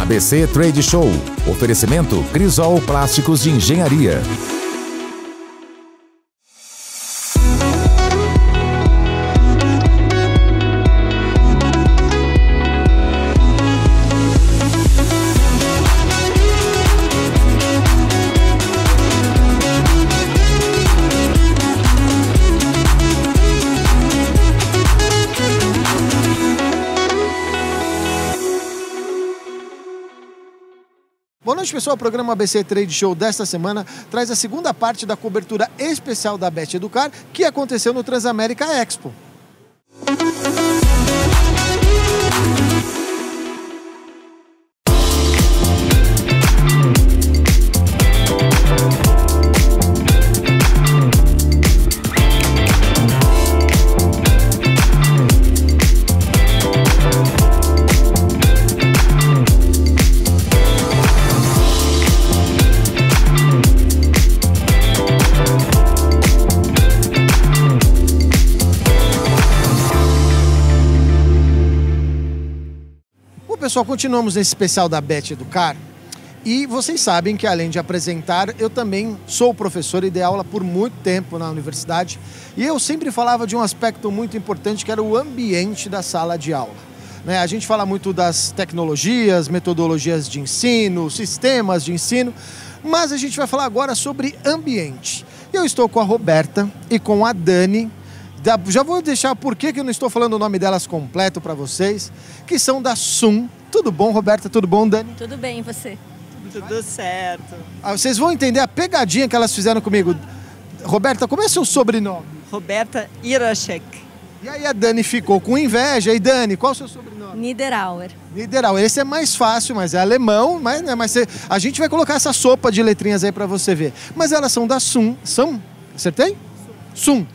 ABC Trade Show. Oferecimento Crisol Plásticos de Engenharia. Boa noite, pessoal. O programa ABC Trade Show desta semana traz a segunda parte da cobertura especial da Bet Educar, que aconteceu no Transamérica Expo. Pessoal, continuamos nesse especial da Bet Educar e vocês sabem que, além de apresentar, eu também sou professor e dei aula por muito tempo na universidade, e eu sempre falava de um aspecto muito importante, que era o ambiente da sala de aula, né? A gente fala muito das tecnologias, metodologias de ensino, sistemas de ensino, mas a gente vai falar agora sobre ambiente. Eu estou com a Roberta e com a Dani. Já vou deixar por que eu não estou falando o nome delas completo para vocês, que são da SUM. Tudo bom, Roberta? Tudo bom, Dani? Tudo bem, e você? Tudo certo. Vocês vão entender a pegadinha que elas fizeram comigo. Roberta, como é seu sobrenome? Roberta Irachek. E aí a Dani ficou com inveja. E Dani, qual é o seu sobrenome? Niederauer. Niederauer. Esse é mais fácil, mas é alemão. A gente vai colocar essa sopa de letrinhas aí para você ver. Mas elas são da SUM. SUM? Acertei? SUM.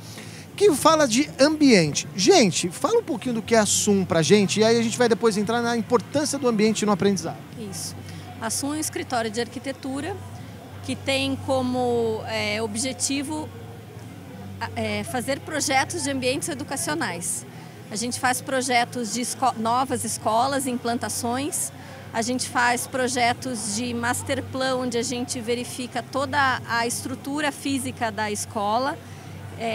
Que fala de ambiente. Gente, fala um pouquinho do que é a SUM pra gente, e aí a gente vai depois entrar na importância do ambiente no aprendizado. Isso. A SUM é um escritório de arquitetura que tem como objetivo fazer projetos de ambientes educacionais. A gente faz projetos de novas escolas, implantações. A gente faz projetos de master plan, onde a gente verifica toda a estrutura física da escola,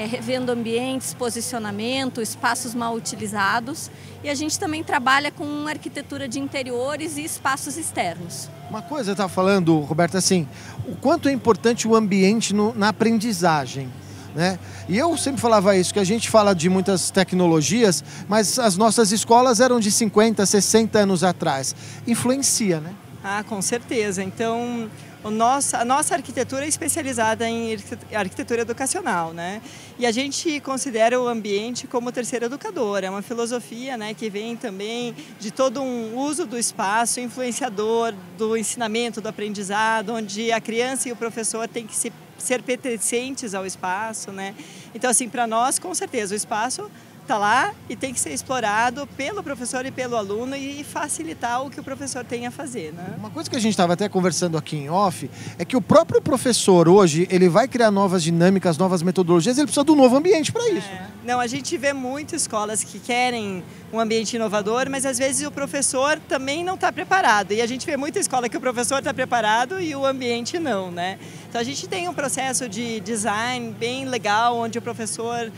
revendo ambientes, posicionamento, espaços mal utilizados, e a gente também trabalha com arquitetura de interiores e espaços externos. Uma coisa eu estava falando, Roberta, assim, o quanto é importante o ambiente na aprendizagem, né? E eu sempre falava isso, que a gente fala de muitas tecnologias, mas as nossas escolas eram de 50, 60 anos atrás. Influencia, né? Ah, com certeza. Então, a nossa arquitetura é especializada em arquitetura educacional, né? E a gente considera o ambiente como o terceiro educador. É uma filosofia, né, que vem também de todo um uso do espaço influenciador do ensinamento, do aprendizado, onde a criança e o professor têm que ser pertencentes ao espaço, né? Então, assim, para nós, com certeza, o espaço está lá e tem que ser explorado pelo professor e pelo aluno e facilitar o que o professor tem a fazer, né? Uma coisa que a gente estava até conversando aqui em off é que o próprio professor hoje, ele vai criar novas dinâmicas, novas metodologias, ele precisa de um novo ambiente para isso, né? Não, a gente vê muitas escolas que querem um ambiente inovador, mas às vezes o professor também não está preparado. E a gente vê muita escola que o professor está preparado e o ambiente não, né? Então a gente tem um processo de design bem legal, onde o professor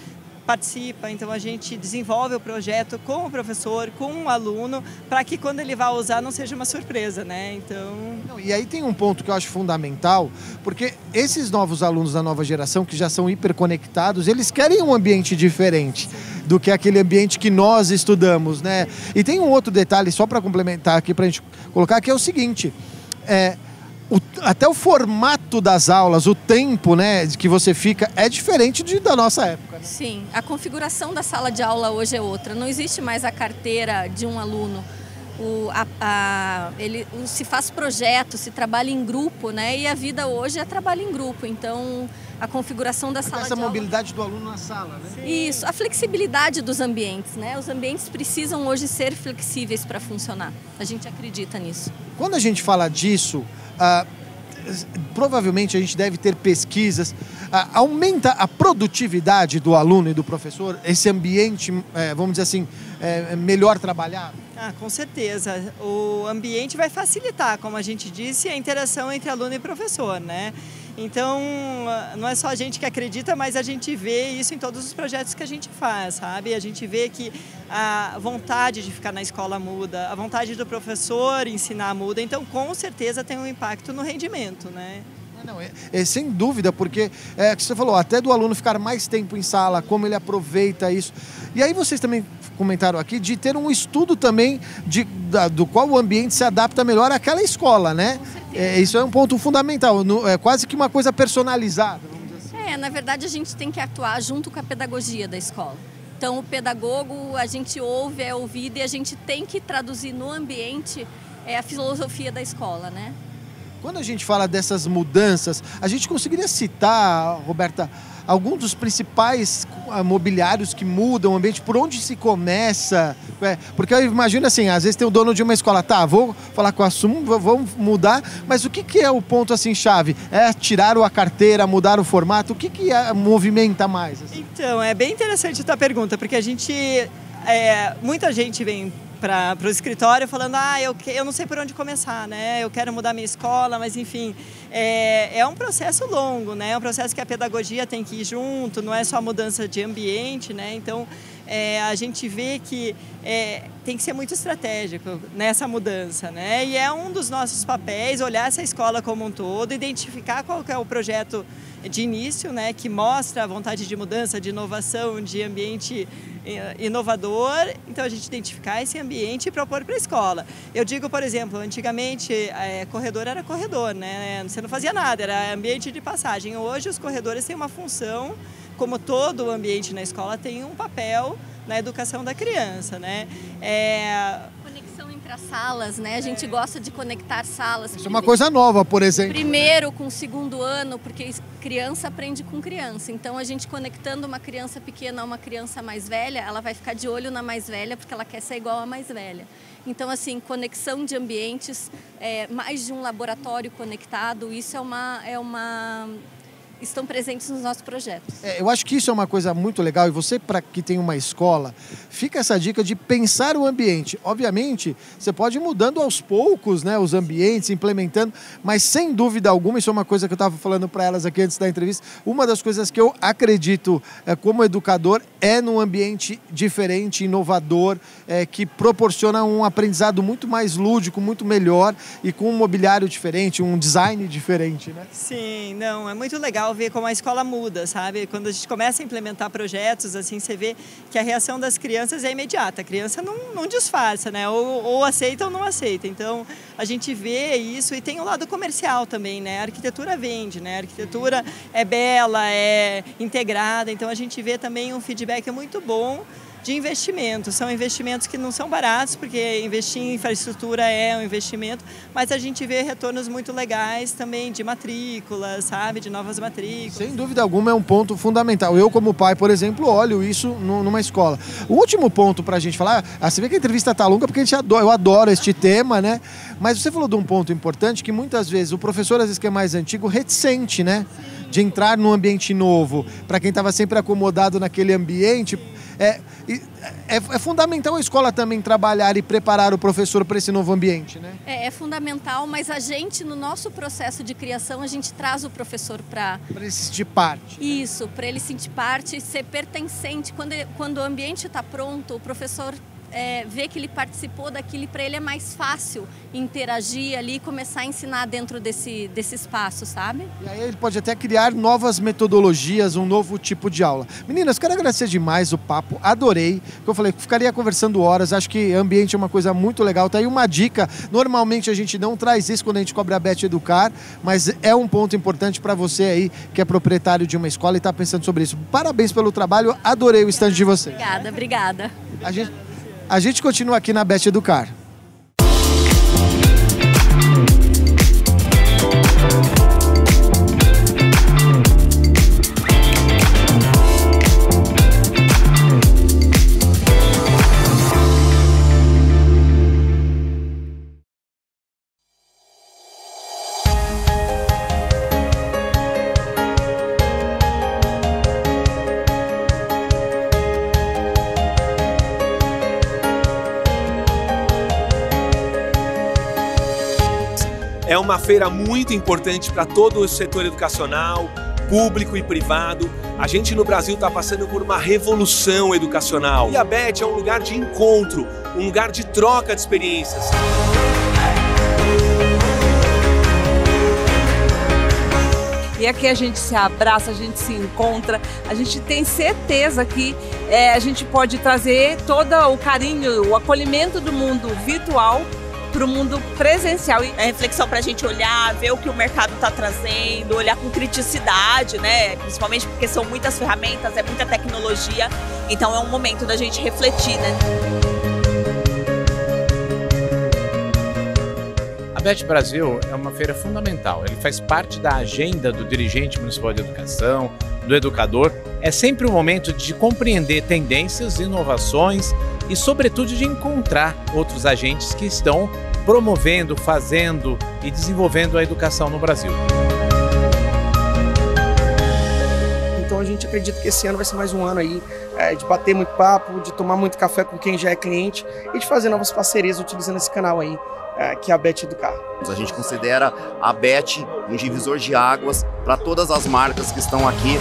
participa, então a gente desenvolve o projeto com o professor, com o aluno, para que quando ele vá usar não seja uma surpresa, né? Então... E aí tem um ponto que eu acho fundamental, porque esses novos alunos da nova geração, que já são hiperconectados, eles querem um ambiente diferente do que aquele ambiente que nós estudamos, né? E tem um outro detalhe, só para complementar aqui, para a gente colocar, que é o seguinte, até o formato das aulas, o tempo, né, que você fica é diferente da nossa época, né? Sim, a configuração da sala de aula hoje é outra. Não existe mais a carteira de um aluno. Se faz projeto, se trabalha em grupo, né? E a vida hoje é trabalho em grupo. Então, a configuração da sala de aula... Essa mobilidade do aluno na sala, né? Isso, a flexibilidade dos ambientes, né? Os ambientes precisam hoje ser flexíveis para funcionar. A gente acredita nisso. Quando a gente fala disso... provavelmente a gente deve ter pesquisas, aumenta a produtividade do aluno e do professor, esse ambiente, vamos dizer assim, melhor trabalhado? Com certeza. O ambiente vai facilitar, como a gente disse, a interação entre aluno e professor, né? Então, não é só a gente que acredita, mas a gente vê isso em todos os projetos que a gente faz, sabe? A gente vê que a vontade de ficar na escola muda, a vontade do professor ensinar muda, então com certeza tem um impacto no rendimento, né? Não, sem dúvida, porque que você falou, até do aluno ficar mais tempo em sala, como ele aproveita isso. E aí vocês também comentaram aqui de ter um estudo também do qual o ambiente se adapta melhor àquela escola, né? Isso é um ponto fundamental, é quase que uma coisa personalizada, vamos dizer assim. Na verdade a gente tem que atuar junto com a pedagogia da escola. Então o pedagogo, a gente ouve, é ouvido e a gente tem que traduzir no ambiente a filosofia da escola, né? Quando a gente fala dessas mudanças, a gente conseguiria citar, Roberta, alguns dos principais mobiliários que mudam o ambiente, por onde se começa? Porque eu imagino assim, às vezes tem o dono de uma escola, vou falar com a SUM, vamos mudar, mas o que é o ponto assim chave? É tirar a carteira, mudar o formato? O que movimenta mais? Assim? Então, é bem interessante a tua pergunta, porque a gente, muita gente vem para o escritório falando, eu não sei por onde começar, né? Eu quero mudar minha escola, mas enfim, é um processo longo, né? É um processo que a pedagogia tem que ir junto, não é só mudança de ambiente, né? Então, a gente vê que tem que ser muito estratégico nessa mudança, né? E é um dos nossos papéis olhar essa escola como um todo, identificar qual que é o projeto de início, né? Que mostra a vontade de mudança, de inovação, de ambiente inovador. Então a gente identificar esse ambiente e propor para a escola. Eu digo, por exemplo, antigamente corredor era corredor, né? Você não fazia nada, era ambiente de passagem. Hoje os corredores têm uma função, como todo o ambiente na escola tem um papel na educação da criança, né? Conexão entre as salas, né? A gente gosta de conectar salas. Isso é uma coisa nova, por exemplo. Primeiro com o segundo ano, porque criança aprende com criança. Então a gente conectando uma criança pequena a uma criança mais velha, ela vai ficar de olho na mais velha porque ela quer ser igual à mais velha. Então assim, conexão de ambientes, mais de um laboratório conectado, isso estão presentes nos nossos projetos. Eu acho que isso é uma coisa muito legal e você, para que tem uma escola, fica essa dica de pensar o ambiente. Obviamente, você pode ir mudando aos poucos, né, os ambientes, implementando, mas sem dúvida alguma, isso é uma coisa que eu estava falando para elas aqui antes da entrevista, uma das coisas que eu acredito como educador é num ambiente diferente, inovador, que proporciona um aprendizado muito mais lúdico, muito melhor e com um mobiliário diferente, um design diferente, né? Sim, não, é muito legal ver como a escola muda, sabe? Quando a gente começa a implementar projetos, assim, você vê que a reação das crianças é imediata. A criança não disfarça, né? Ou aceita ou não aceita. Então, a gente vê isso e tem o lado comercial também, né? A arquitetura vende, né? A arquitetura é bela, é integrada. Então, a gente vê também um feedback muito bom de investimento. São investimentos que não são baratos, porque investir em infraestrutura é um investimento, mas a gente vê retornos muito legais também de matrículas, sabe? De novas matrículas. Sem dúvida alguma é um ponto fundamental. Eu, como pai, por exemplo, olho isso numa escola. O último ponto para a gente falar, você vê que a entrevista está longa porque eu adoro este tema, né? Mas você falou de um ponto importante que muitas vezes o professor, às vezes que é mais antigo, reticente, né? De entrar num ambiente novo. Para quem estava sempre acomodado naquele ambiente, é fundamental a escola também trabalhar e preparar o professor para esse novo ambiente, né? É fundamental, mas a gente, no nosso processo de criação, a gente traz o professor para ele sentir parte. Isso, para ele sentir parte, ser pertencente. Quando o ambiente está pronto, o professor ver que ele participou daquilo e para ele é mais fácil interagir ali e começar a ensinar dentro desse espaço, sabe? E aí ele pode até criar novas metodologias, um novo tipo de aula. Meninas, quero agradecer demais o papo, adorei. Eu falei que ficaria conversando horas, acho que ambiente é uma coisa muito legal. Tá aí uma dica, normalmente a gente não traz isso quando a gente cobre a Bet Educar, mas é um ponto importante para você aí que é proprietário de uma escola e está pensando sobre isso. Parabéns pelo trabalho, adorei o stand de vocês. Obrigada. A gente continua aqui na Bet Educar. É uma feira muito importante para todo o setor educacional, público e privado. A gente no Brasil está passando por uma revolução educacional. E a BET é um lugar de encontro, um lugar de troca de experiências. E aqui a gente se abraça, a gente se encontra, a gente tem certeza que a gente pode trazer todo o carinho, o acolhimento do mundo virtual para o mundo presencial. É reflexão para a gente olhar, ver o que o mercado está trazendo, olhar com criticidade, né? Principalmente porque são muitas ferramentas, é muita tecnologia, então é um momento da gente refletir, né? A BET Brasil é uma feira fundamental, ele faz parte da agenda do dirigente municipal de educação, do educador. É sempre um momento de compreender tendências, inovações e, sobretudo, de encontrar outros agentes que estão promovendo, fazendo e desenvolvendo a educação no Brasil. Então a gente acredita que esse ano vai ser mais um ano aí de bater muito papo, de tomar muito café com quem já é cliente e de fazer novas parcerias utilizando esse canal aí, que é a BET Educar. A gente considera a BET um divisor de águas para todas as marcas que estão aqui.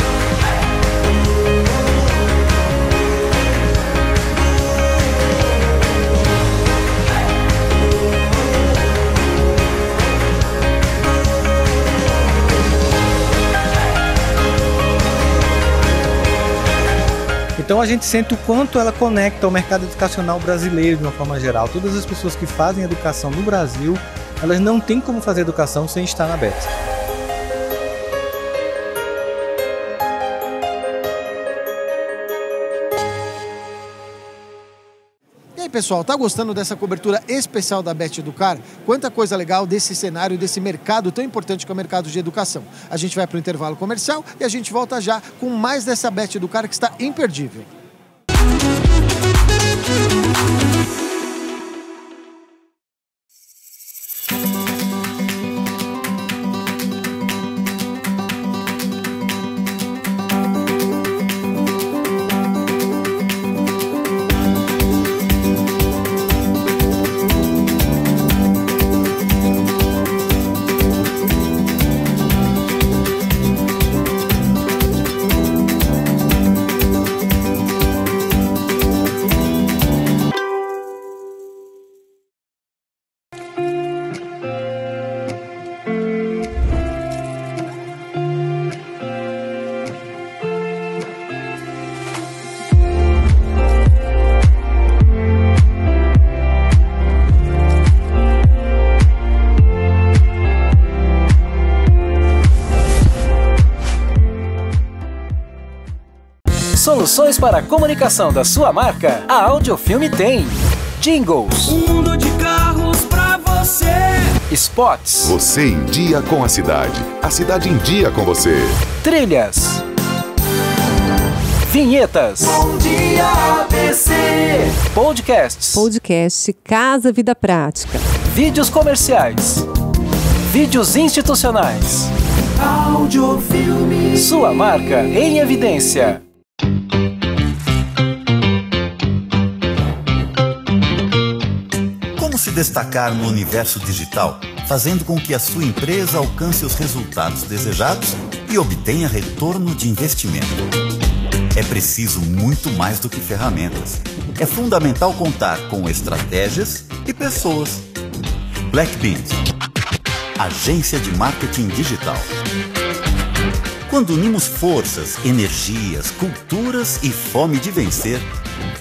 Então a gente sente o quanto ela conecta o mercado educacional brasileiro de uma forma geral. Todas as pessoas que fazem educação no Brasil, elas não têm como fazer educação sem estar na BET. E aí, pessoal, tá gostando dessa cobertura especial da BET Educar? Quanta coisa legal desse cenário, desse mercado tão importante que é o mercado de educação. A gente vai para o intervalo comercial e a gente volta já com mais dessa BET Educar que está imperdível. Soluções para a comunicação da sua marca, a Audiofilme tem. Jingles. Um mundo de carros pra você. Spots. Você em dia com a cidade em dia com você. Trilhas. Vinhetas. Bom dia, ABC. Podcasts. Podcast Casa Vida Prática. Vídeos comerciais. Vídeos institucionais. Audiofilme. Sua marca em evidência. Como se destacar no universo digital, fazendo com que a sua empresa alcance os resultados desejados e obtenha retorno de investimento? É preciso muito mais do que ferramentas. É fundamental contar com estratégias e pessoas. Blackbeans, agência de marketing digital. Quando unimos forças, energias, culturas e fome de vencer,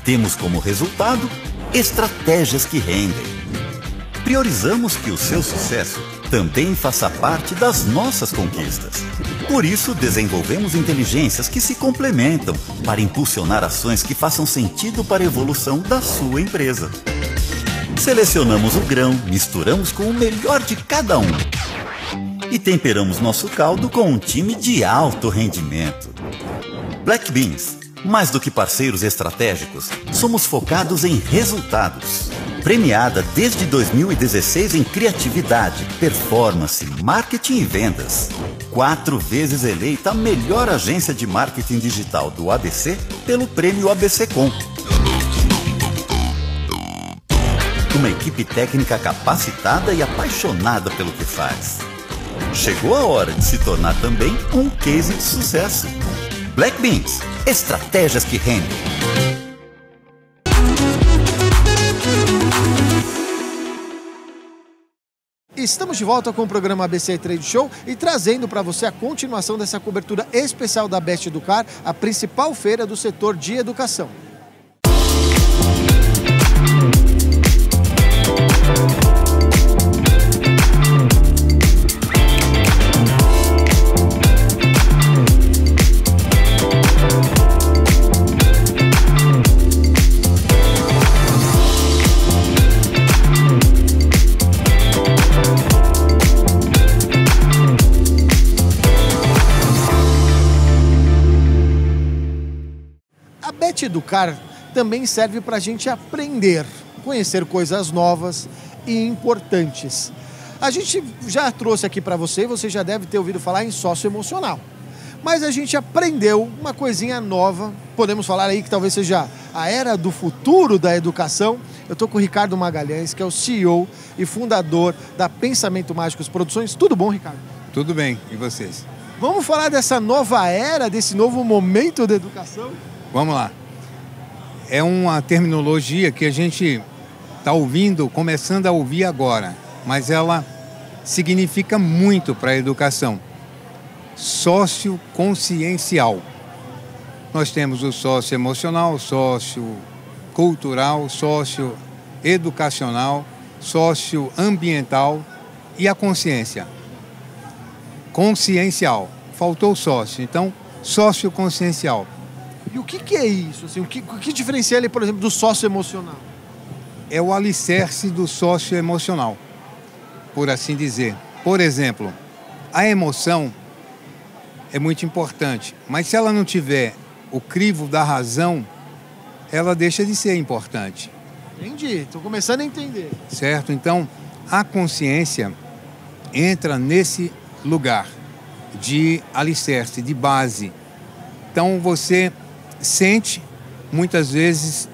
temos como resultado estratégias que rendem. Priorizamos que o seu sucesso também faça parte das nossas conquistas. Por isso, desenvolvemos inteligências que se complementam para impulsionar ações que façam sentido para a evolução da sua empresa. Selecionamos o grão, misturamos com o melhor de cada um e temperamos nosso caldo com um time de alto rendimento. Blackbeans, mais do que parceiros estratégicos, somos focados em resultados. Premiada desde 2016 em criatividade, performance, marketing e vendas. 4 vezes eleita a melhor agência de marketing digital do ABC pelo prêmio ABCcom. Uma equipe técnica capacitada e apaixonada pelo que faz. Chegou a hora de se tornar também um case de sucesso. Black Beans, estratégias que rendem. Estamos de volta com o programa ABC Trade Show e trazendo para você a continuação dessa cobertura especial da BET Educar, a principal feira do setor de educação. Educar também serve para a gente aprender, conhecer coisas novas e importantes. A gente já trouxe aqui para você já deve ter ouvido falar em socioemocional. Mas a gente aprendeu uma coisinha nova, podemos falar aí que talvez seja a era do futuro da educação. Eu estou com o Ricardo Magalhães, que é o CEO e fundador da Pensamento Mágicos Produções. Tudo bom, Ricardo? Tudo bem, e vocês? Vamos falar dessa nova era, desse novo momento da educação? Vamos lá. É uma terminologia que a gente está ouvindo, começando a ouvir agora, mas ela significa muito para a educação. Socioconsciencial. Nós temos o socioemocional, sociocultural, socioeducacional, socioambiental e a consciência. Consciencial. Faltou o sócio, então socioconsciencial. E o que é isso? Assim, o que diferencia ele, por exemplo, do socioemocional? É o alicerce do socioemocional, por assim dizer. Por exemplo, a emoção é muito importante, mas se ela não tiver o crivo da razão, ela deixa de ser importante. Entendi, estou começando a entender. Certo? Então, a consciência entra nesse lugar de alicerce, de base. Então, você sente, muitas vezes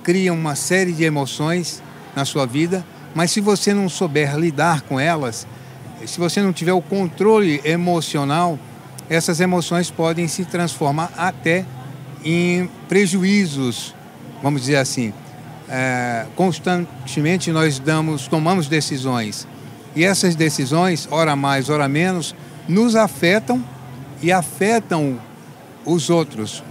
cria uma série de emoções na sua vida, mas se você não souber lidar com elas, se você não tiver o controle emocional, essas emoções podem se transformar até em prejuízos, vamos dizer assim. Constantemente nós tomamos decisões, e essas decisões, ora mais, ora menos, nos afetam e afetam os outros.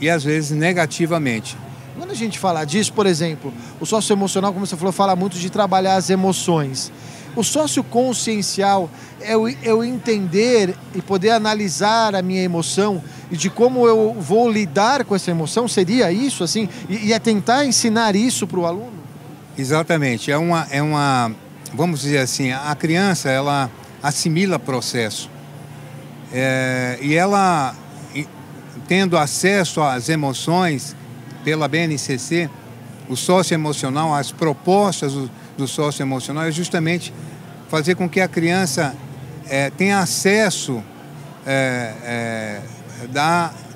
E às vezes negativamente. Quando a gente fala disso, por exemplo, o socioemocional, como você falou, fala muito de trabalhar as emoções. O socioconsciencial é eu entender e poder analisar a minha emoção e de como eu vou lidar com essa emoção, seria isso, assim? E é tentar ensinar isso para o aluno? Exatamente. Vamos dizer assim, a criança, ela assimila processo. E ela, tendo acesso às emoções pela BNCC, o socioemocional, as propostas do socioemocional é justamente fazer com que a criança tenha acesso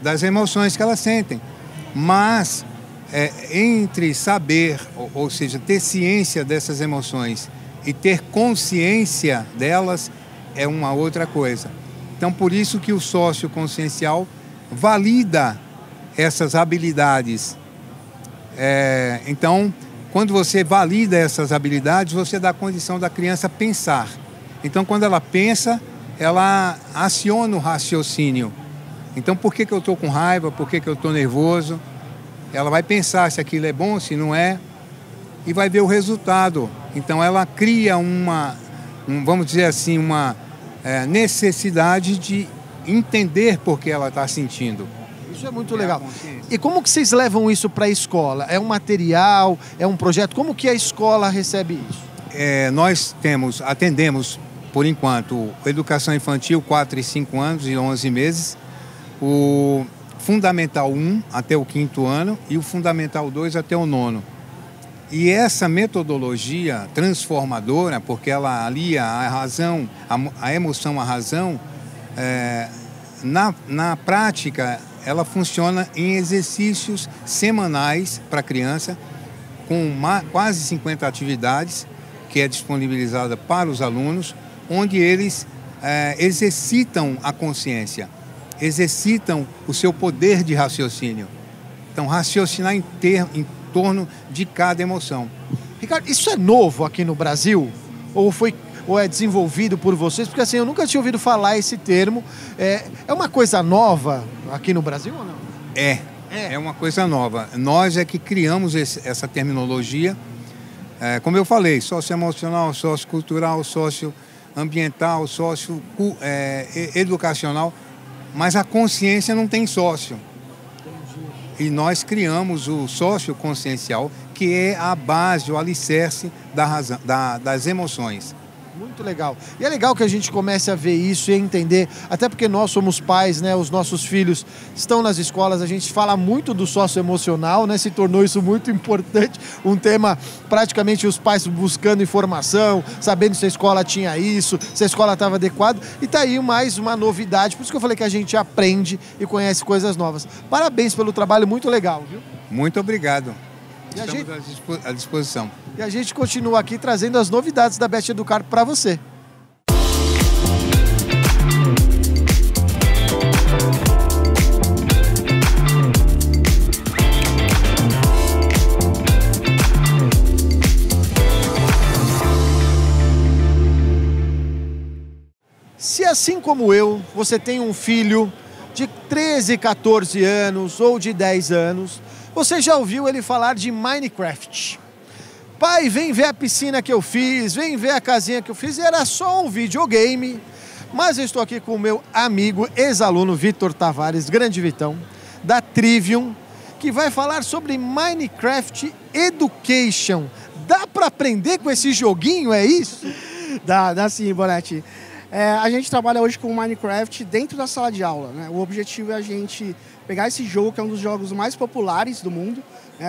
das emoções que elas sentem. Mas entre saber, ou seja, ter ciência dessas emoções e ter consciência delas é uma outra coisa. Então, por isso que o socioconsciencial valida essas habilidades. Então, quando você valida essas habilidades, você dá a condição da criança pensar. Então, quando ela pensa, ela aciona o raciocínio. Então, por que eu estou com raiva? Por que eu estou nervoso? Ela vai pensar se aquilo é bom, se não é, e vai ver o resultado. Então, ela cria vamos dizer assim, uma necessidade de entender por que ela está sentindo. Isso é muito legal. E como que vocês levam isso para a escola? É um material? É um projeto? Como que a escola recebe isso? Nós atendemos, por enquanto, educação infantil 4 e 5 anos e 11 meses, o Fundamental 1 até o 5º ano e o Fundamental 2 até o 9º. E essa metodologia transformadora, porque ela alia a razão, a emoção à razão, na prática ela funciona em exercícios semanais para a criança, com quase 50 atividades que é disponibilizada para os alunos, onde eles exercitam a consciência, exercitam o seu poder de raciocínio. Então, raciocinar em torno de cada emoção. Ricardo, isso é novo aqui no Brasil? Ou é desenvolvido por vocês? Porque assim, eu nunca tinha ouvido falar esse termo. É uma coisa nova aqui no Brasil ou não? É uma coisa nova. Nós é que criamos essa terminologia. Como eu falei, socioemocional, sociocultural, socioambiental, socioeducacional, mas a consciência não tem sócio. E nós criamos o socioconsciencial, que é a base, o alicerce das emoções. Muito legal. E é legal que a gente comece a ver isso e entender, até porque nós somos pais, né? Os nossos filhos estão nas escolas, a gente fala muito do socioemocional, né? Se tornou isso muito importante, um tema praticamente os pais buscando informação, sabendo se a escola tinha isso, se a escola estava adequada, e tá aí mais uma novidade, por isso que eu falei que a gente aprende e conhece coisas novas. Parabéns pelo trabalho, muito legal, viu? Muito obrigado. E Estamos à disposição. E a gente continua aqui trazendo as novidades da Bet Educar para você. Se assim como eu, você tem um filho de 13, 14 anos ou de 10 anos, você já ouviu ele falar de Minecraft. Pai, vem ver a piscina que eu fiz, vem ver a casinha que eu fiz. E era só um videogame. Mas eu estou aqui com o meu amigo, ex-aluno Vitor Tavares, grande Vitão, da Trivium, que vai falar sobre Minecraft Education. Dá para aprender com esse joguinho, é isso? Dá sim, Bonetti. A gente trabalha hoje com Minecraft dentro da sala de aula, né? O objetivo é a gente pegar esse jogo, que é um dos jogos mais populares do mundo.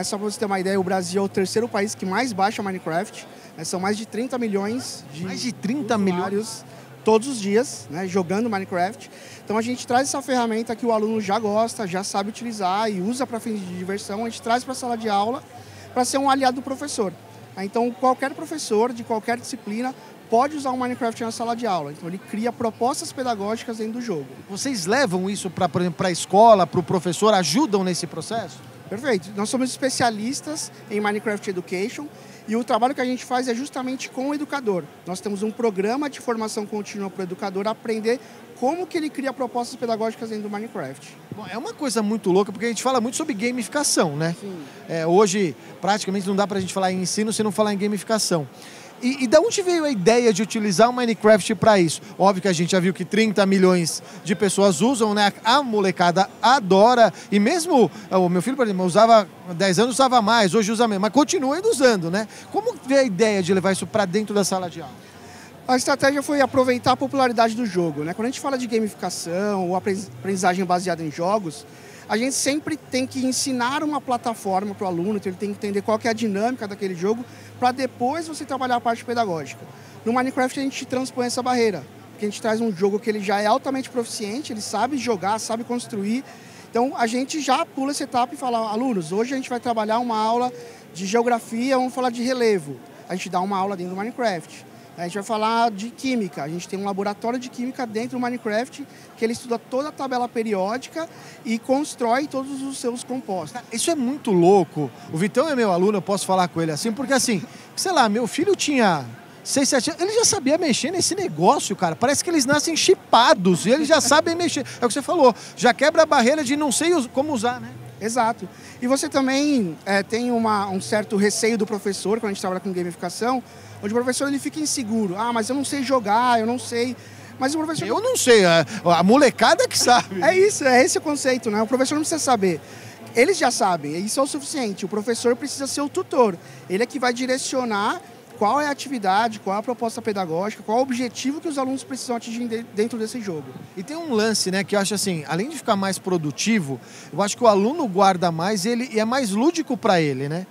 Só para você ter uma ideia, o Brasil é o terceiro país que mais baixa Minecraft. São mais de 30 milhões de usuários todos os dias, né, jogando Minecraft. Então a gente traz essa ferramenta que o aluno já gosta, já sabe utilizar e usa para fins de diversão. A gente traz para a sala de aula para ser um aliado do professor. Então qualquer professor de qualquer disciplina pode usar o Minecraft na sala de aula. Então ele cria propostas pedagógicas dentro do jogo. Vocês levam isso para, por exemplo, para a escola, para o professor, ajudam nesse processo? Perfeito. Nós somos especialistas em Minecraft Education e o trabalho que a gente faz é justamente com o educador. Nós temos um programa de formação contínua para o educador aprender como que ele cria propostas pedagógicas dentro do Minecraft. Bom, é uma coisa muito louca, porque a gente fala muito sobre gamificação, né? Hoje, praticamente, não dá para a gente falar em ensino se não falar em gamificação. E da onde veio a ideia de utilizar o Minecraft para isso? Óbvio que a gente já viu que 30 milhões de pessoas usam, né? A molecada adora. E mesmo o meu filho, por exemplo, usava 10 anos, usava mais, hoje usa menos, mas continua ainda usando, né? Como veio a ideia de levar isso para dentro da sala de aula? A estratégia foi aproveitar a popularidade do jogo, né? Quando a gente fala de gamificação ou aprendizagem baseada em jogos, a gente sempre tem que ensinar uma plataforma para o aluno, então ele tem que entender qual que é a dinâmica daquele jogo, para depois você trabalhar a parte pedagógica. No Minecraft a gente transpõe essa barreira, porque a gente traz um jogo que ele já é altamente proficiente, ele sabe jogar, sabe construir. Então a gente já pula essa etapa e fala, alunos, hoje a gente vai trabalhar uma aula de geografia, vamos falar de relevo. A gente dá uma aula dentro do Minecraft. A gente vai falar de química, a gente tem um laboratório de química dentro do Minecraft que ele estuda toda a tabela periódica e constrói todos os seus compostos. Isso é muito louco. O Vitão é meu aluno, eu posso falar com ele assim, porque assim, sei lá, meu filho tinha 6, 7 anos, ele já sabia mexer nesse negócio, cara. Parece que eles nascem chipados e eles já sabem mexer. É o que você falou, já quebra a barreira de não sei como usar, né? Exato. E você também tem um certo receio do professor quando a gente trabalha com gamificação, onde o professor ele fica inseguro. Ah, mas eu não sei jogar, eu não sei. Mas o professor... Eu não sei, a molecada que sabe. É isso, é esse o conceito, né? O professor não precisa saber. Eles já sabem, isso é o suficiente. O professor precisa ser o tutor. Ele é que vai direcionar qual é a atividade, qual é a proposta pedagógica, qual é o objetivo que os alunos precisam atingir dentro desse jogo. E tem um lance, né, que eu acho assim, além de ficar mais produtivo, eu acho que o aluno guarda mais e é mais lúdico para ele, né?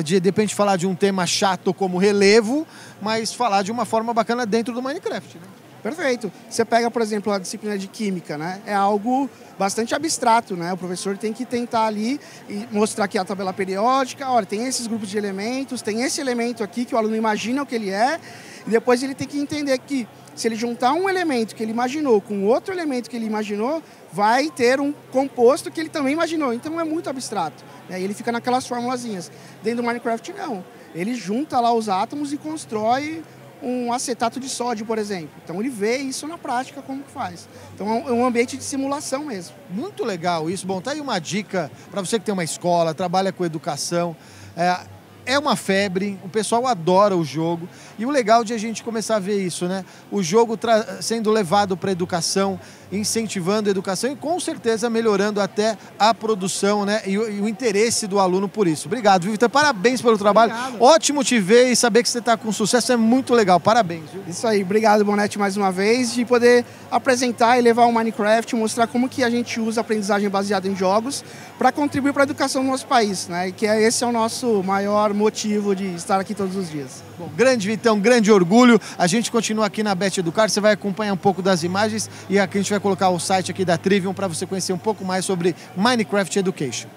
De repente falar de um tema chato como relevo, mas falar de uma forma bacana dentro do Minecraft, né? Perfeito. Você pega, por exemplo, a disciplina de química, né? É algo bastante abstrato, né? O professor tem que tentar ali e mostrar que a tabela periódica, olha, tem esses grupos de elementos, tem esse elemento aqui que o aluno imagina o que ele é, e depois ele tem que entender que se ele juntar um elemento que ele imaginou com outro elemento que ele imaginou, vai ter um composto que ele também imaginou. Então é muito abstrato, né? E ele fica naquelas formulazinhas. Dentro do Minecraft, não. Ele junta lá os átomos e constrói um acetato de sódio, por exemplo. Então ele vê isso na prática como que faz. Então é um ambiente de simulação mesmo. Muito legal isso. Bom, tá aí uma dica para você que tem uma escola, trabalha com educação. É uma febre, o pessoal adora o jogo. E o legal de a gente começar a ver isso, né? O jogo sendo levado para a educação, incentivando a educação e com certeza melhorando até a produção, né? E o interesse do aluno por isso. Obrigado, viu, Vitor? Parabéns pelo trabalho. Obrigado. Ótimo te ver e saber que você está com sucesso é muito legal. Parabéns, viu? Isso aí. Obrigado, Bonetti, mais uma vez, de poder apresentar e levar o Minecraft, mostrar como que a gente usa a aprendizagem baseada em jogos para contribuir para a educação do nosso país, né? E que esse é o nosso maior motivo de estar aqui todos os dias. Bom, grande Vitão, grande orgulho. A gente continua aqui na Bet Educar, você vai acompanhar um pouco das imagens e aqui a gente vai colocar o site aqui da Trivium para você conhecer um pouco mais sobre Minecraft Education.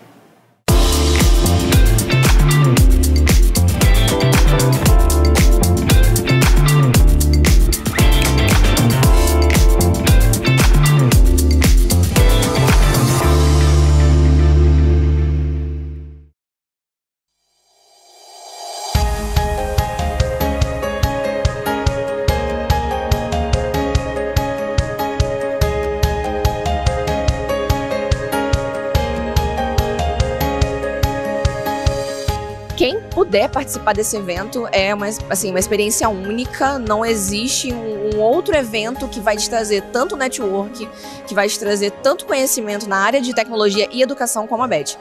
Quem puder participar desse evento é uma experiência única, não existe um outro evento que vai te trazer tanto network, que vai te trazer tanto conhecimento na área de tecnologia e educação como a Bet.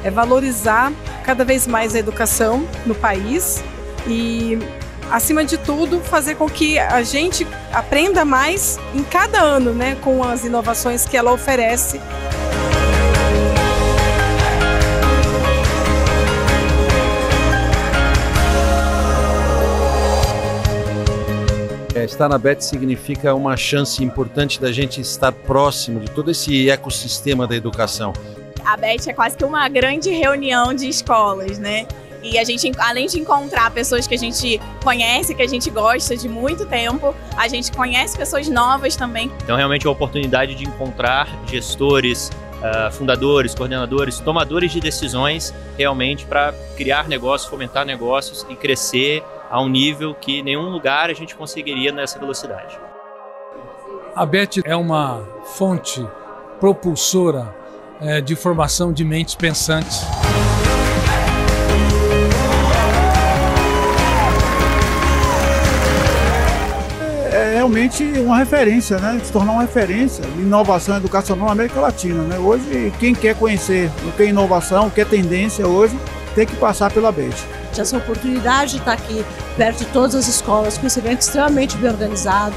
É valorizar cada vez mais a educação no país e, acima de tudo, fazer com que a gente aprenda mais em cada ano, né, com as inovações que ela oferece. Estar na Bet significa uma chance importante da gente estar próximo de todo esse ecossistema da educação. A Bet é quase que uma grande reunião de escolas, né? E a gente, além de encontrar pessoas que a gente conhece, que a gente gosta de muito tempo, a gente conhece pessoas novas também. Então, realmente é a oportunidade de encontrar gestores, fundadores, coordenadores, tomadores de decisões, realmente para criar negócios, fomentar negócios e crescer a um nível que nenhum lugar a gente conseguiria nessa velocidade. A Bet é uma fonte propulsora de formação de mentes pensantes. É realmente uma referência, né? Se tornar uma referência de inovação educacional na América Latina, né? Hoje, quem quer conhecer o que é inovação, o que é tendência hoje, tem que passar pela Bet. Essa oportunidade de estar aqui perto de todas as escolas, com esse evento extremamente bem organizado,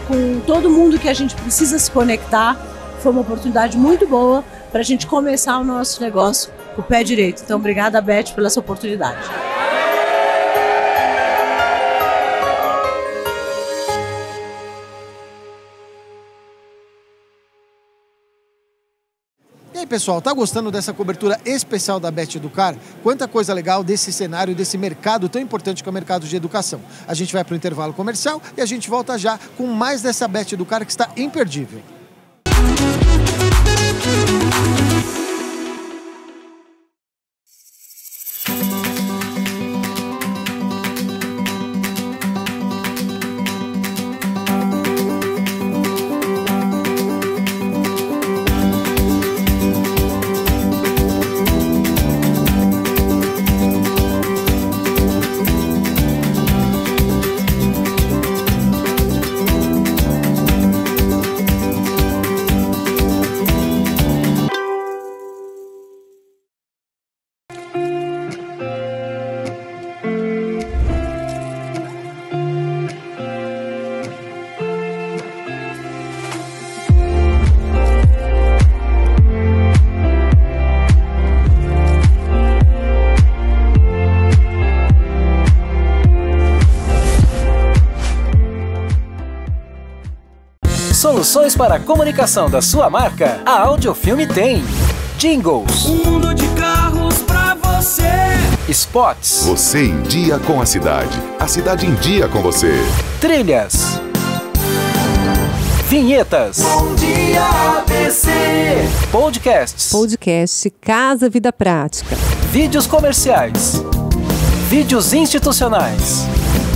com todo mundo que a gente precisa se conectar, foi uma oportunidade muito boa para a gente começar o nosso negócio com o pé direito. Então, obrigada, Bet, pela essa oportunidade. E aí, pessoal, tá gostando dessa cobertura especial da Bet Educar? Quanta coisa legal desse cenário, desse mercado tão importante que é o mercado de educação. A gente vai para o intervalo comercial e a gente volta já com mais dessa Bet Educar que está imperdível. Soluções para a comunicação da sua marca? A Audiofilme tem. Jingles. Um mundo de carros pra você. Spots. Você em dia com a cidade em dia com você. Trilhas. Vinhetas. Bom dia ABC. Podcasts. Podcast Casa Vida Prática. Vídeos comerciais. Vídeos institucionais.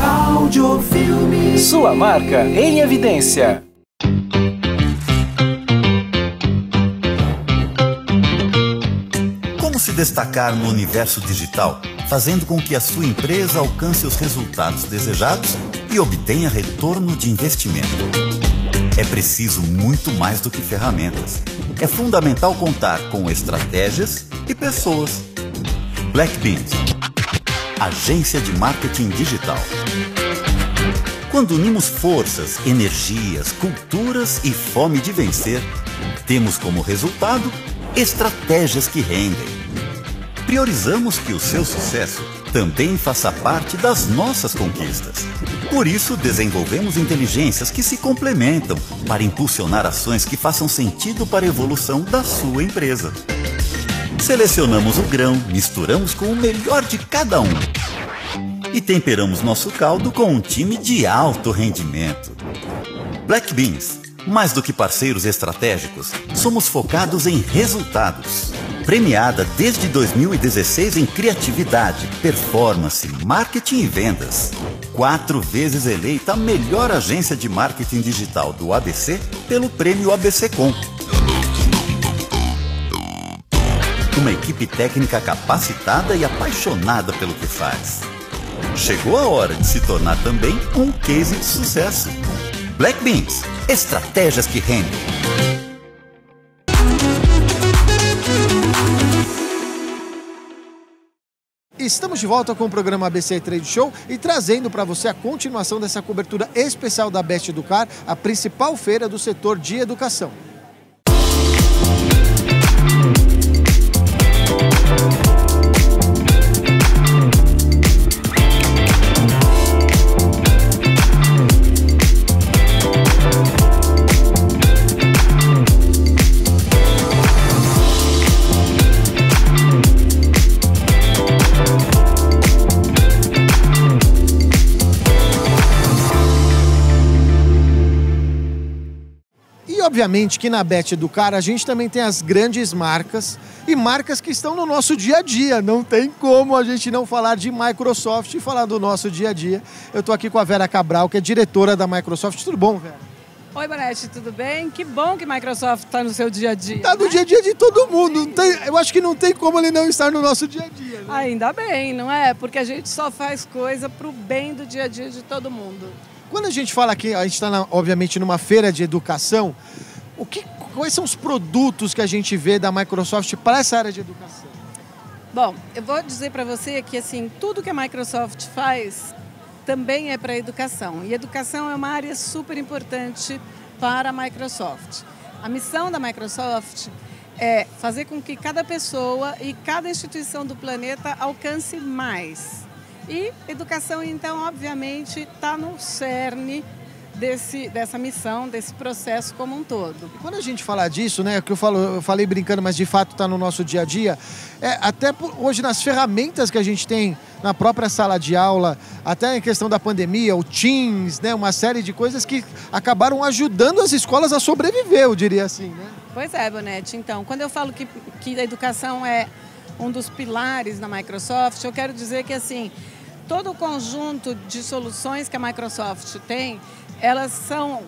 Audiofilme. Sua marca em evidência. Como se destacar no universo digital, fazendo com que a sua empresa alcance os resultados desejados e obtenha retorno de investimento? É preciso muito mais do que ferramentas. É fundamental contar com estratégias e pessoas. Blackbeans, agência de marketing digital. Quando unimos forças, energias, culturas e fome de vencer, temos como resultado estratégias que rendem. Priorizamos que o seu sucesso também faça parte das nossas conquistas. Por isso, desenvolvemos inteligências que se complementam para impulsionar ações que façam sentido para a evolução da sua empresa. Selecionamos o grão, misturamos com o melhor de cada um e temperamos nosso caldo com um time de alto rendimento. Blackbeans, mais do que parceiros estratégicos, somos focados em resultados. Premiada desde 2016 em criatividade, performance, marketing e vendas. 4 vezes eleita a melhor agência de marketing digital do ABC pelo prêmio ABCcom. Uma equipe técnica capacitada e apaixonada pelo que faz. Chegou a hora de se tornar também um case de sucesso. Blackbeans, estratégias que rendem. Estamos de volta com o programa ABC Trade Show e trazendo para você a continuação dessa cobertura especial da Best Educar, a principal feira do setor de educação. Obviamente que na Bet Educar a gente também tem as grandes marcas e marcas que estão no nosso dia a dia. Não tem como a gente não falar de Microsoft e falar do nosso dia a dia. Eu estou aqui com a Vera Cabral, que é diretora da Microsoft. Tudo bom, Vera? Oi, Bonetti, tudo bem? Que bom que a Microsoft está no seu dia a dia. Está no dia a dia de todo mundo. Não tem, eu acho que não tem como ele não estar no nosso dia a dia. Né? Ainda bem, não é? Porque a gente só faz coisa para o bem do dia a dia de todo mundo. Quando a gente fala que a gente está, obviamente, numa feira de educação, quais são os produtos que a gente vê da Microsoft para essa área de educação? Bom, eu vou dizer para você que assim, tudo que a Microsoft faz também é para a educação. E educação é uma área super importante para a Microsoft. A missão da Microsoft é fazer com que cada pessoa e cada instituição do planeta alcance mais. E educação, então, obviamente, está no cerne dessa missão, desse processo como um todo. E quando a gente fala disso, né, que eu falei brincando, mas de fato está no nosso dia a dia, até hoje nas ferramentas que a gente tem na própria sala de aula, até em questão da pandemia, o Teams, né, uma série de coisas que acabaram ajudando as escolas a sobreviver, eu diria assim, né? Pois é, Bonetti. Então, quando eu falo que a educação é um dos pilares na Microsoft, eu quero dizer que assim, todo o conjunto de soluções que a Microsoft tem, elas são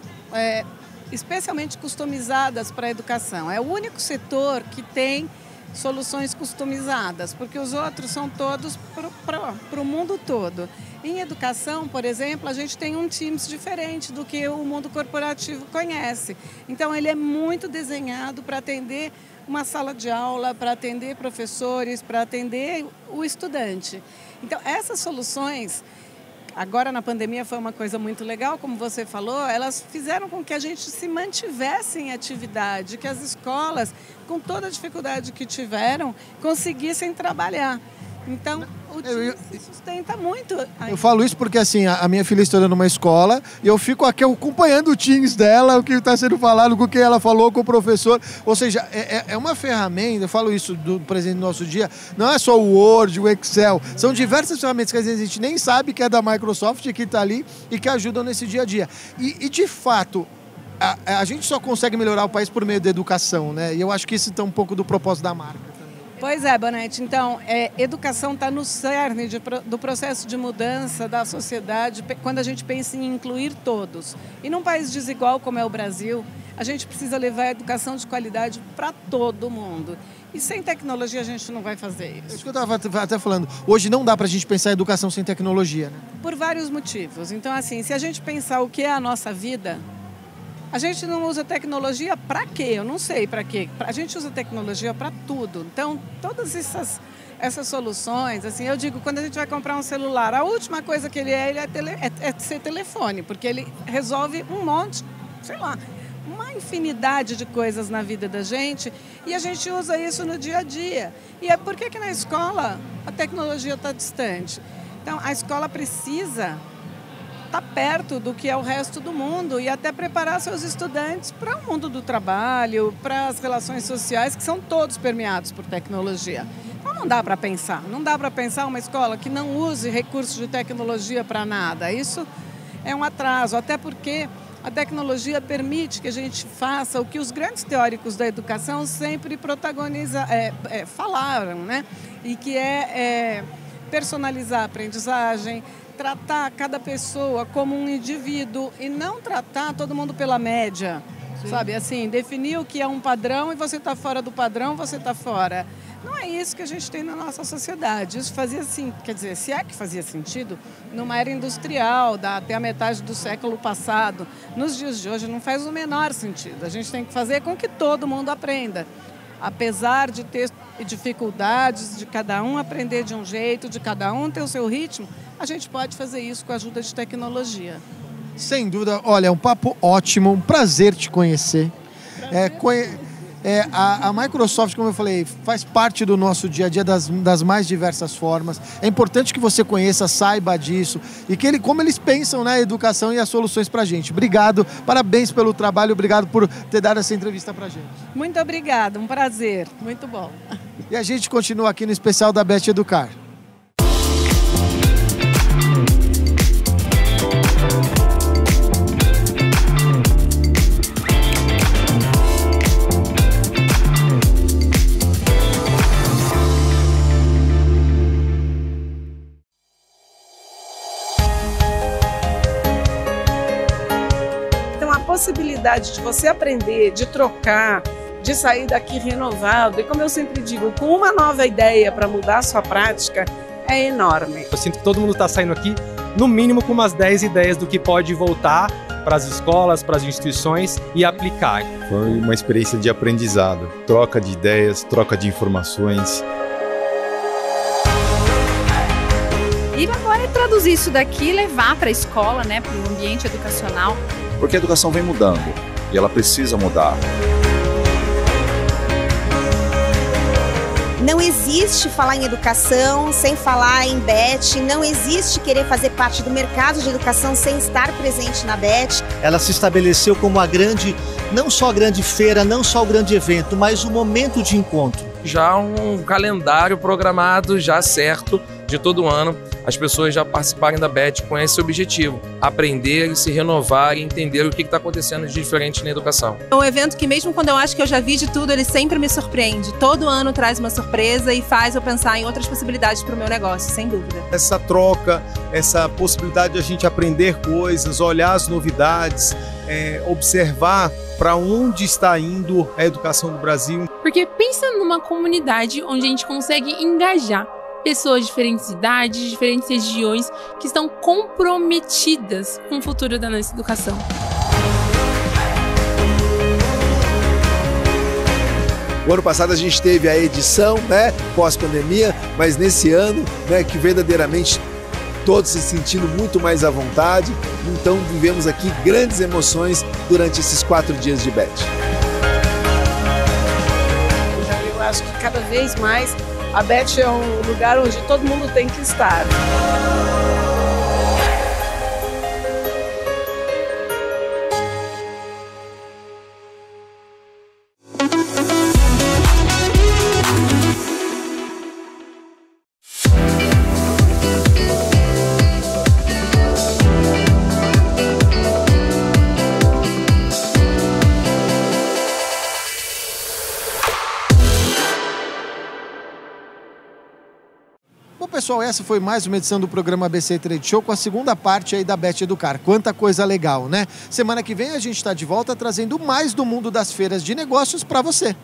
especialmente customizadas para a educação. É o único setor que tem soluções customizadas, porque os outros são todos para o mundo todo. Em educação, por exemplo, a gente tem um Teams diferente do que o mundo corporativo conhece. Então, ele é muito desenhado para atender uma sala de aula, para atender professores, para atender o estudante. Então, essas soluções, agora na pandemia foi uma coisa muito legal, como você falou, elas fizeram com que a gente se mantivesse em atividade, que as escolas, com toda a dificuldade que tiveram, conseguissem trabalhar. Então, o time se sustenta muito. Eu falo isso porque, assim, a minha filha estuda numa escola e eu fico aqui acompanhando o Teams dela, o que está sendo falado, com o que ela falou com o professor. Ou seja, é uma ferramenta, eu falo isso do presente do nosso dia, não é só o Word, o Excel, são diversas ferramentas que às vezes a gente nem sabe que é da Microsoft, que está ali e que ajudam nesse dia a dia. E de fato, a gente só consegue melhorar o país por meio da educação, né? E eu acho que isso está um pouco do propósito da marca. Pois é, Bonetti. Então, educação está no cerne do processo de mudança da sociedade quando a gente pensa em incluir todos. E num país desigual como é o Brasil, a gente precisa levar a educação de qualidade para todo mundo. E sem tecnologia a gente não vai fazer isso. É isso que eu estava até falando. Hoje não dá para a gente pensar em educação sem tecnologia, né? Por vários motivos. Então, assim, se a gente pensar o que é a nossa vida, a gente não usa tecnologia para quê? Eu não sei para quê. A gente usa tecnologia para tudo. Então, todas essas soluções, assim, eu digo, quando a gente vai comprar um celular, a última coisa que ele é ser telefone, porque ele resolve um monte, sei lá, uma infinidade de coisas na vida da gente e a gente usa isso no dia a dia. E por que na escola a tecnologia está distante? Então, a escola precisa estar perto do que é o resto do mundo e até preparar seus estudantes para o mundo do trabalho, para as relações sociais, que são todos permeados por tecnologia. Então não dá para pensar uma escola que não use recursos de tecnologia para nada. Isso é um atraso, até porque a tecnologia permite que a gente faça o que os grandes teóricos da educação sempre falaram, né? E que é personalizar a aprendizagem, tratar cada pessoa como um indivíduo e não tratar todo mundo pela média. Sim. Sabe, assim, definir o que é um padrão e você está fora do padrão, você está fora. Não é isso que a gente tem na nossa sociedade. Isso fazia assim, quer dizer, se é que fazia sentido, numa era industrial, até a metade do século passado. Nos dias de hoje não faz o menor sentido. A gente tem que fazer com que todo mundo aprenda. Apesar de ter dificuldades, de cada um aprender de um jeito, de cada um ter o seu ritmo, a gente pode fazer isso com a ajuda de tecnologia. Sem dúvida. Olha, é um papo ótimo, um prazer te conhecer. A Microsoft, como eu falei, faz parte do nosso dia a dia das mais diversas formas. É importante que você conheça, saiba disso e como eles pensam na educação e as soluções para a gente. Obrigado, parabéns pelo trabalho, obrigado por ter dado essa entrevista para a gente. Muito obrigada, um prazer, muito bom. E a gente continua aqui no especial da Bet Educar. Possibilidade de você aprender, de trocar, de sair daqui renovado e, como eu sempre digo, com uma nova ideia para mudar a sua prática é enorme. Eu sinto que todo mundo está saindo aqui, no mínimo, com umas 10 ideias do que pode voltar para as escolas, para as instituições e aplicar. Foi uma experiência de aprendizado, troca de ideias, troca de informações. E agora é traduzir isso daqui e levar para a escola, né, para o ambiente educacional. Porque a educação vem mudando e ela precisa mudar. Não existe falar em educação sem falar em Bet, não existe querer fazer parte do mercado de educação sem estar presente na Bet. Ela se estabeleceu como não só a grande feira, não só o grande evento, mas o momento de encontro. Já um calendário programado, já certo, de todo ano, as pessoas já participarem da Bet com esse objetivo, aprender, se renovar e entender o que está acontecendo de diferente na educação. É um evento que, mesmo quando eu acho que eu já vi de tudo, ele sempre me surpreende. Todo ano traz uma surpresa e faz eu pensar em outras possibilidades para o meu negócio, sem dúvida. Essa troca, essa possibilidade de a gente aprender coisas, olhar as novidades, observar para onde está indo a educação do Brasil. Porque pensa numa comunidade onde a gente consegue engajar pessoas de diferentes idades, diferentes regiões, que estão comprometidas com o futuro da nossa educação. O ano passado a gente teve a edição, né, pós-pandemia, mas nesse ano, né, que verdadeiramente todos se sentindo muito mais à vontade, então vivemos aqui grandes emoções durante esses 4 dias de Bet. Eu acho que cada vez mais a BET é um lugar onde todo mundo tem que estar. Bom, pessoal, essa foi mais uma edição do programa ABC Trade Show com a segunda parte aí da Bet Educar. Quanta coisa legal, né? Semana que vem a gente está de volta trazendo mais do mundo das feiras de negócios para você.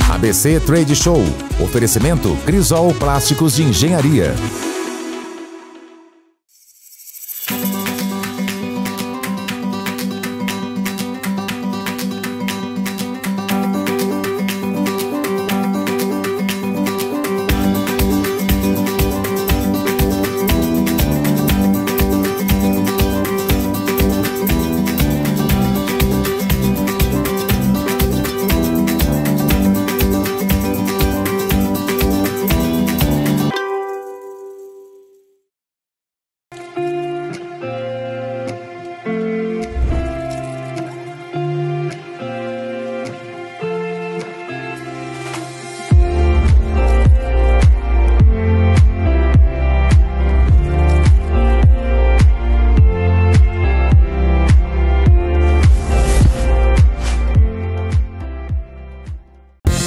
ABC Trade Show. Oferecimento Crisol Plásticos de Engenharia.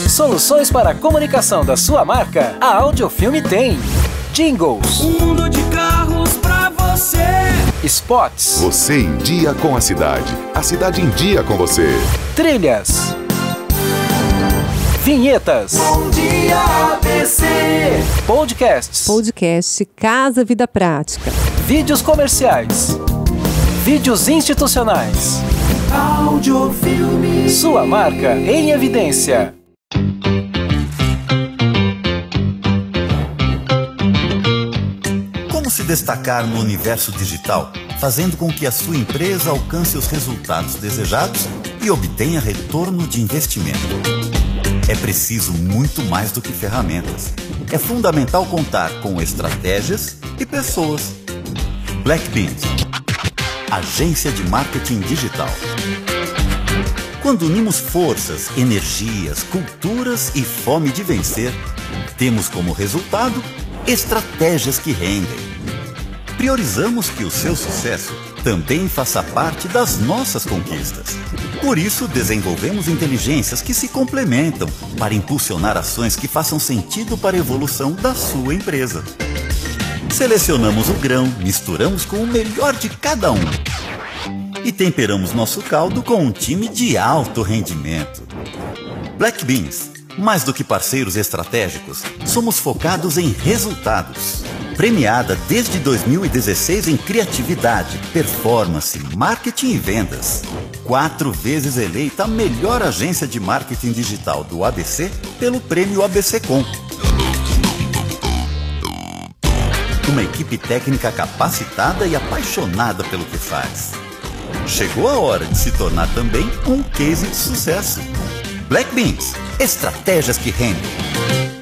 Soluções para a comunicação da sua marca, a Audiofilme tem. Jingles. Mundo de carros pra você. Spots. Você em dia com a cidade em dia com você. Trilhas. Vinhetas. Bom dia, ABC. Podcasts. Podcast Casa Vida Prática. Vídeos comerciais. Vídeos institucionais. Audiofilme. Sua marca em evidência. Como se destacar no universo digital, fazendo com que a sua empresa alcance os resultados desejados e obtenha retorno de investimento? É preciso muito mais do que ferramentas. É fundamental contar com estratégias e pessoas. Blackbeans, agência de marketing digital. Quando unimos forças, energias, culturas e fome de vencer, temos como resultado estratégias que rendem. Priorizamos que o seu sucesso também faça parte das nossas conquistas. Por isso, desenvolvemos inteligências que se complementam para impulsionar ações que façam sentido para a evolução da sua empresa. Selecionamos o grão, misturamos com o melhor de cada um e temperamos nosso caldo com um time de alto rendimento. Blackbeans, mais do que parceiros estratégicos, somos focados em resultados. Premiada desde 2016 em criatividade, performance, marketing e vendas. 4 vezes eleita a melhor agência de marketing digital do ABC pelo prêmio ABCcom. Uma equipe técnica capacitada e apaixonada pelo que faz. Chegou a hora de se tornar também um case de sucesso. Blackbeans, estratégias que rendem.